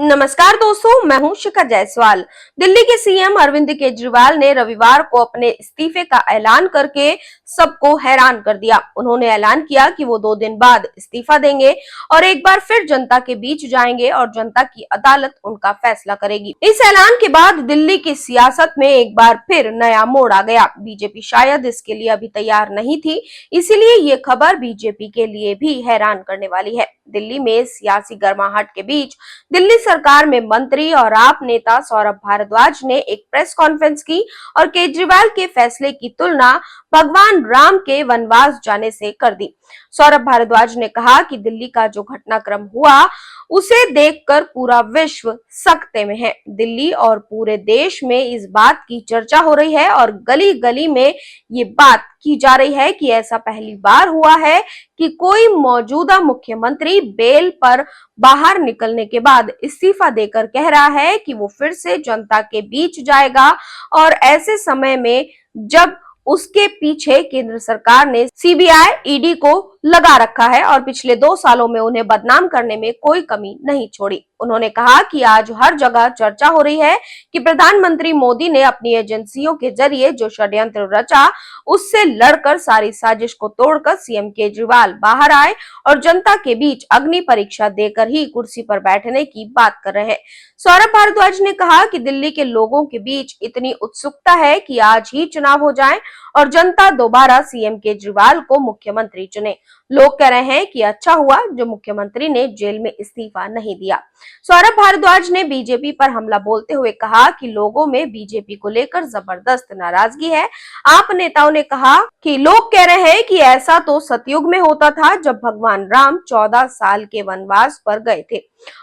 नमस्कार दोस्तों, मैं हूं शिखा जायसवाल। दिल्ली के सीएम अरविंद केजरीवाल ने रविवार को अपने इस्तीफे का ऐलान करके सबको हैरान कर दिया। उन्होंने ऐलान किया कि वो 2 दिन बाद इस्तीफा देंगे और एक बार फिर जनता के बीच जाएंगे और जनता की अदालत उनका फैसला करेगी। इस ऐलान के बाद दिल्ली की सियासत में एक बार फिर नया मोड़ आ गया। बीजेपी शायद इसके लिए अभी तैयार नहीं थी, इसीलिए ये खबर बीजेपी के लिए भी हैरान करने वाली है। दिल्ली में सियासी गर्माहट के बीच दिल्ली सरकार में मंत्री और आप नेता सौरभ भारद्वाज ने एक प्रेस कॉन्फ्रेंस की और केजरीवाल के फैसले की तुलना भगवान राम के वनवास जाने से कर दी। सौरभ भारद्वाज ने कहा कि दिल्ली का जो घटनाक्रम हुआ उसे देखकर पूरा विश्व सकते में है। दिल्ली और पूरे देश में इस बात की चर्चा हो रही है और गली गली में ये बात की जा रही है कि ऐसा पहली बार हुआ है कि कोई मौजूदा मुख्यमंत्री बेल पर बाहर निकलने के बाद इस्तीफा देकर कह रहा है कि वो फिर से जनता के बीच जाएगा। और ऐसे समय में जब उसके पीछे केंद्र सरकार ने सीबीआई, ईडी को लगा रखा है और पिछले 2 सालों में उन्हें बदनाम करने में कोई कमी नहीं छोड़ी। उन्होंने कहा कि आज हर जगह चर्चा हो रही है कि प्रधानमंत्री मोदी ने अपनी एजेंसियों के जरिए जो षड्यंत्र रचा उससे लड़कर सारी साजिश को तोड़कर सीएम केजरीवाल बाहर आए और जनता के बीच अग्नि परीक्षा देकर ही कुर्सी पर बैठने की बात कर रहे हैं। सौरभ भारद्वाज ने कहा कि दिल्ली के लोगों के बीच इतनी उत्सुकता है कि आज ही चुनाव हो जाए और जनता दोबारा सीएम केजरीवाल को मुख्यमंत्री चुने। लोग कह रहे हैं कि अच्छा हुआ जो मुख्यमंत्री ने जेल में इस्तीफा नहीं दिया। सौरभ भारद्वाज ने बीजेपी पर हमला बोलते हुए कहा कि लोगों में बीजेपी को लेकर जबरदस्त नाराजगी है। आप नेताओं ने कहा कि लोग कह रहे हैं कि ऐसा तो सतयुग में होता था जब भगवान राम 14 साल के वनवास पर गए थे।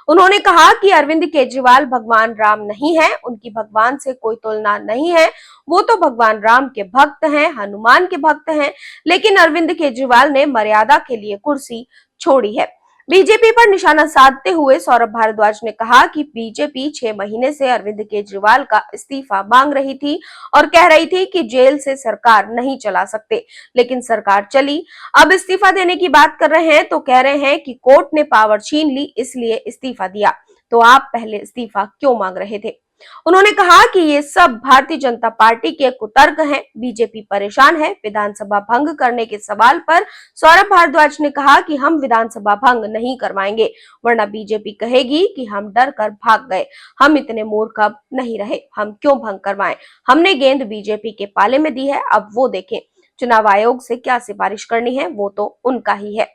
उन्होंने कहा कि अरविंद केजरीवाल भगवान राम नहीं है, उनकी भगवान से कोई तुलना नहीं है। वो तो भगवान राम के भक्त हैं, हनुमान के भक्त हैं, लेकिन अरविंद केजरीवाल ने मर्यादा के लिए कुर्सी छोड़ी है। बीजेपी पर निशाना साधते हुए सौरभ भारद्वाज ने कहा कि बीजेपी 6 महीने से अरविंद केजरीवाल का इस्तीफा मांग रही थी और कह रही थी कि जेल से सरकार नहीं चला सकते, लेकिन सरकार चली। अब इस्तीफा देने की बात कर रहे हैं तो कह रहे हैं कि कोर्ट ने पावर छीन ली इसलिए इस्तीफा दिया, तो आप पहले इस्तीफा क्यों मांग रहे थे। उन्होंने कहा कि ये सब भारतीय जनता पार्टी के कुतर्क हैं। बीजेपी परेशान है। विधानसभा भंग करने के सवाल पर सौरभ भारद्वाज ने कहा कि हम विधानसभा भंग नहीं करवाएंगे, वरना बीजेपी कहेगी कि हम डर कर भाग गए। हम इतने मूर्ख अब नहीं रहे, हम क्यों भंग करवाएं। हमने गेंद बीजेपी के पाले में दी है, अब वो देखें। चुनाव आयोग से क्या सिफारिश करनी है वो तो उनका ही है।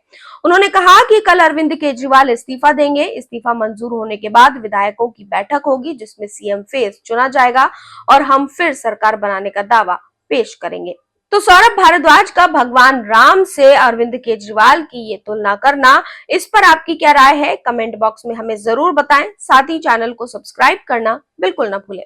उन्होंने कहा कि कल अरविंद केजरीवाल इस्तीफा देंगे। इस्तीफा मंजूर होने के बाद विधायकों की बैठक होगी जिसमें सीएम फेस चुना जाएगा और हम फिर सरकार बनाने का दावा पेश करेंगे। तो सौरभ भारद्वाज का भगवान राम से अरविंद केजरीवाल की ये तुलना करना, इस पर आपकी क्या राय है कमेंट बॉक्स में हमें जरूर बताएं। साथ ही चैनल को सब्सक्राइब करना बिल्कुल ना भूलें।